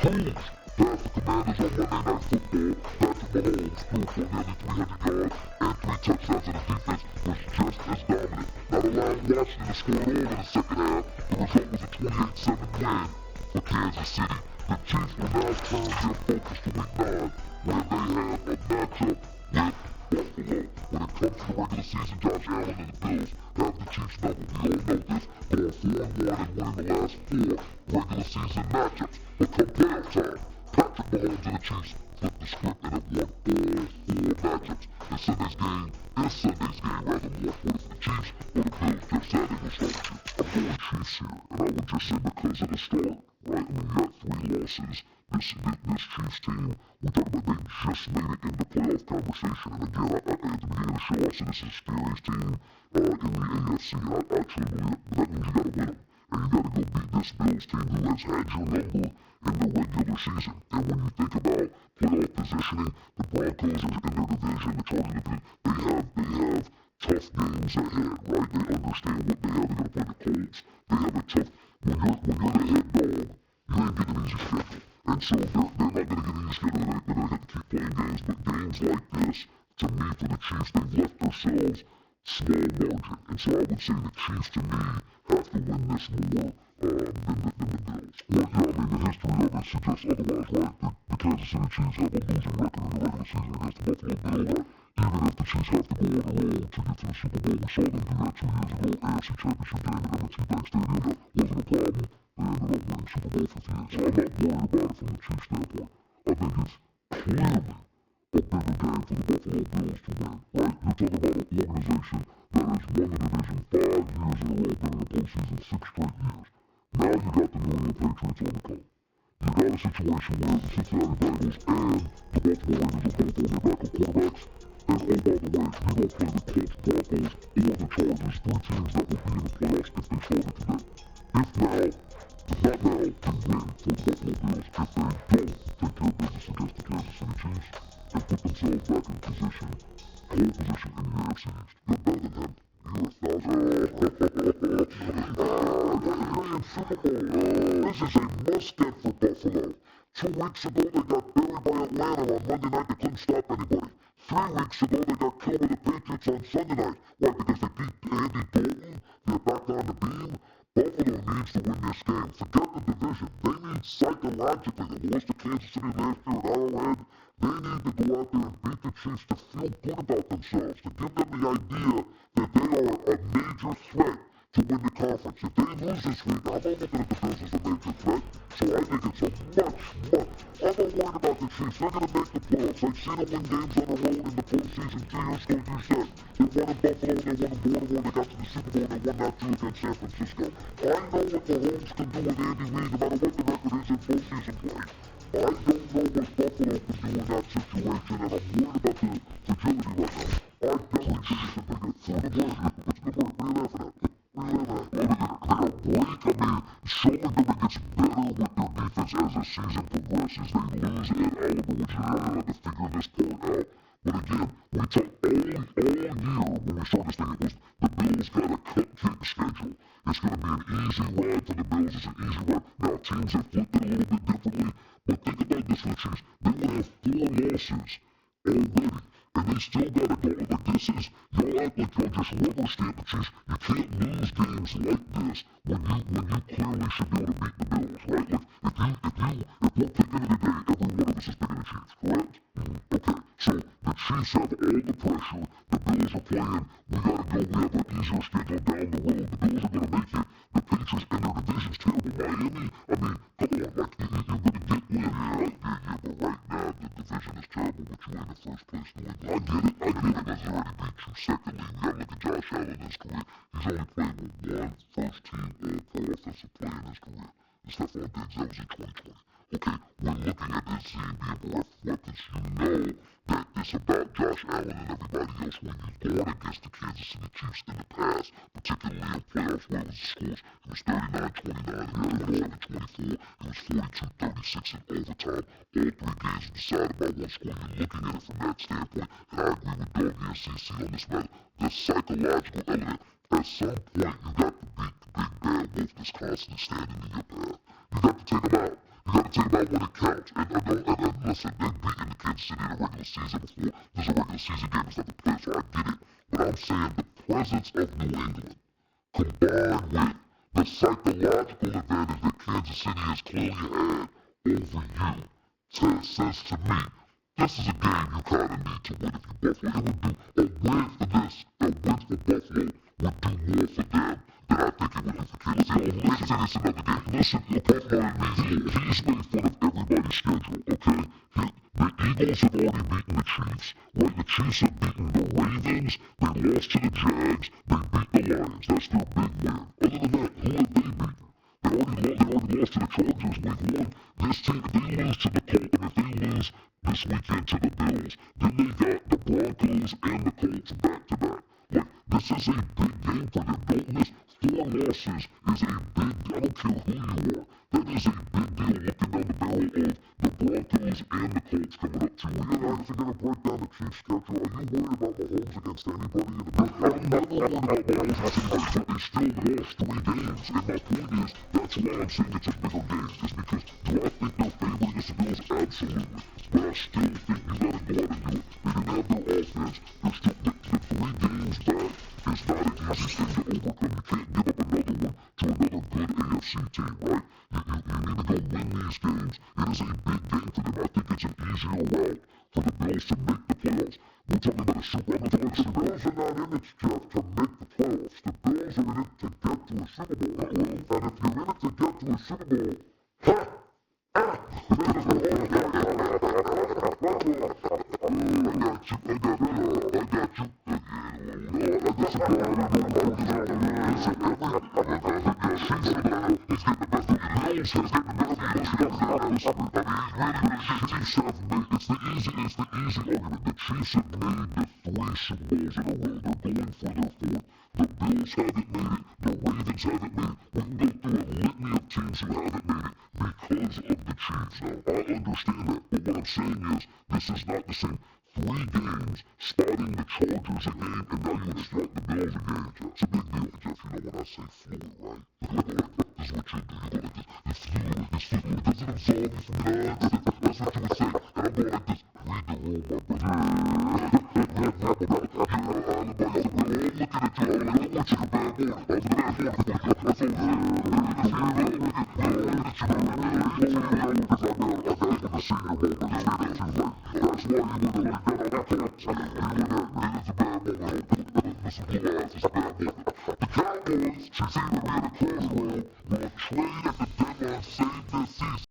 Coons passed the Commanders on Monday Night Football. Patrick Mahomes threw for nearly 300 yards and 3 touchdowns, and the defense was just as dominant. Not allowing Washington to score at all in the second half. The result was a 28-7 win for Kansas City. The Chiefs will now turn their focus to Week 9, where they have a matchup with Buffalo. When it comes to the regular season, Josh Allen and the Bills have the Chiefs number. We all know this, but are 4-1 and winning the last 4 regular season matchups. But come playoff time, Patrick Mahomes and the Chiefs flip the script and have won all 4 matchups. This Sunday's game, more important for the Chiefs or the Bills. Jeff Saturday will start with you. I'm going Chiefs here, and I would just say because of the start, right? I mean, you got 3 losses. This Chiefs team, we talked about, they just made it into playoff conversation. And again, at the beginning of the show, I said this is the scariest team in the AFC. And I actually believe it, but that means you got to win them. And you got to go beat this Bills team who has had your number in the regular season. And when you think about playoff positioning, the Broncos are in their division, the Chargers, they have tough games ahead, right? They understand what they have. They're going to play the Colts. They have a tough, when you're the head dog, you ain't getting an easy schedule. And so they're not going to get an easy schedule. They're going to have to keep playing games. But games like this, to me, for the Chiefs, they've left themselves small margin. And so I would say the Chiefs, to me, have to win this more than the Bills. Well, yeah, I mean, the history of it suggests otherwise, right? The Kansas City Chiefs have a losing record in the regular season against the Buffalo Bills. Even if the Chiefs have to go on the road to get to the Super Bowl, we saw them do that 2 years ago. AFC Championship game at M&T Bank Stadium, that wasn't a problem. They ended up winning Super Bowl 58. So I'm not worried about it from the Chiefs standpoint. I think it's clearly a bigger game for the Buffalo Bills to win, right? You're talking about an organization that has won the division 5 years in a row, been in the postseason 6 straight years. Now you got the New England Patriots on the come. You got a situation where the Cincinnati Bengals and the Baltimore Ravens are both on their backup quarterbacks. And oh, by the way, you don't play the Colts, Broncos, or the Chargers, 3 teams that would be in the playoffs if they started today. If now, not now, to win for the Buffalo Bills, if they don't take care of business against the Kansas City Chiefs and put themselves back in position, pole position in the AFC East, you're better than them. You're a Super Bowl. This is a must-get for Buffalo. 2 weeks ago, they got buried by Atlanta on Monday night. They couldn't stop anybody. 3 weeks ago, they got killed by the Patriots on Sunday night. Why? Because they beat Andy Dalton. They're back on the beam. Buffalo needs to win this game. Forget the division. They need psychologically. They lost to Kansas City last year at Arrowhead. They need to go out there and beat the Chiefs to feel good about themselves, to give them the idea that they are a major threat to win the conference. If they lose this week, I'm not looking at the Bills as a major threat. So I think it's a much. I'm not worried about the Chiefs. They're going to make the playoffs. I've seen them win games on the road in the postseason 2 years ago, as you said. They won in Buffalo, they won in Baltimore, they got to the Super Bowl, they won that too against San Francisco. I know what the Mahomes can do with Andy Reid, no matter what the record is in postseason play. I don't know what Buffalo can do in that situation, and I'm worried about the fragility right now. I definitely think it's a big hit for the win. It's good work. What are you laughing at? Break. I mean, showing them it gets better with their defense as the season progresses. They lose Ed Oliver, which they're going to have to figure this part out. But again, we talked all year when we started this thing, it was the Bills got a cupcake schedule. It's going to be an easy ride for the Bills. It's an easy ride. Now, teams have flipped it a little bit differently, but think about this for the Chiefs. They will have 4 losses already. And they still got it going. Like this is, y'all act like y'all just rubber stamp the Chiefs. You can't lose games like this when you clearly should be able to beat the Bills, right? Like if we're picking it today, every one of us is picking the Chiefs, correct? Okay, so the Chiefs have all the pressure. The Bills are playing. We gotta go. We have an easier schedule down the road. The Bills are gonna make it. The Patriots and their division's terrible. Miami, I mean, come on, like you're gonna get win, yeah, but right now the division is terrible. But you in the first place, New England. I get it. That's already beat you. Secondly, we gotta look at Josh Allen in his career. He's only played with 1 first-team All-Pro offensive play in his career. And Stephon Diggs, that was in 2020. Okay, we're looking at this team being bereft of weapons. You know that it's about Josh Allen and everybody else when you've gone against the Kansas City Chiefs in the past, particularly in playoffs where it was the scores. It was 39-29, it was 27-24, it was 42-36 in overtime. All 3 games were decided by 1 score. You're looking at it from that standpoint, and I agree with Doug and CC on this matter. The psychological element, at some point you got to beat the big bad wolf that's constantly standing in your path. You got to take him out. You gotta take them out when it counts. And listen, they've beaten the Kansas City in the regular season before. There's a regular season game, it's not the playoffs, so I get it. But I'm saying the presence of New England, combined with the psychological advantage that Kansas City has clearly had over you, says to me, this is a game you kind of need to win if you Buffalo. It would do a win for this, a win for Buffalo would do more for them than I think it would do for Kansas City. Listen, it's another game. Listen, Buffalo needs more. He's made fun of everybody's schedule, okay? The Eagles have already beaten the Chiefs, right? The Chiefs have beaten the Ravens, they lost to the Jags, they beat the Lions. That's their big win. Other than that, who have they beaten? They already lost to the Chargers week one. This team, if they lose to the Colts, and if they lose this weekend to the Bills, then they got the Broncos and the Colts back to back. Like, this is a big game for them. Don't miss. 4 losses is a big, I don't care who you are. That is a big deal looking down the barrel of the Broncos and the Colts coming up 2 weeks. If you're going to break down the Chiefs' schedule, are you worried about Mahomes against anybody in the big? I'm never worried about Mahomes against anybody, but they still lost 3 games. And my point is, that's why I'm saying it's a bigger game. Is because, do I think they're favoring the Bills? Absolutely. But I still think you got to go out and do it. They didn't have their offense. They're still, the 3 games back is not an easy thing to overcome. You can't give up another one to another good AFC team, right? You need to go win these games. It is a big game for them. I think it's an easier route for the Bills to make the playoffs. We're talking about a Super Bowl. The Bills are not in it, Jeff, to make the playoffs. The Bills are in it to get to a Super Bowl. And if you're in it to get to a Super Bowl, ha! It's the easy argument. The Chiefs have made the 3 Super Bowls in a row. They're going for their 4th. The Bills haven't made it. The Ravens haven't made it. We can go through a litany of teams who haven't made it because of the Chiefs. Now, I understand that. But what I'm saying is, this is not the same. 3 games, spotting the Chargers a game, and now you instruct the Bills a game, Jeff. It's a big deal, Jeff. You know when I say fluid, right? This is what you do. You go like this. It's fluid. It's fluid. It doesn't absolve you from nonsense. That's what you would say. And I'm going like this. Read the room, my brother. We're all looking at you. I don't want you to bad morning. I was in a bad morning for you. That's all. That's why you would have like that other Colts. You would have, it's a bad moment. Listen, blue eyes, it's a bad moment. The Cowboys, she's either in a crossroad or a trade at the deadline saved this season.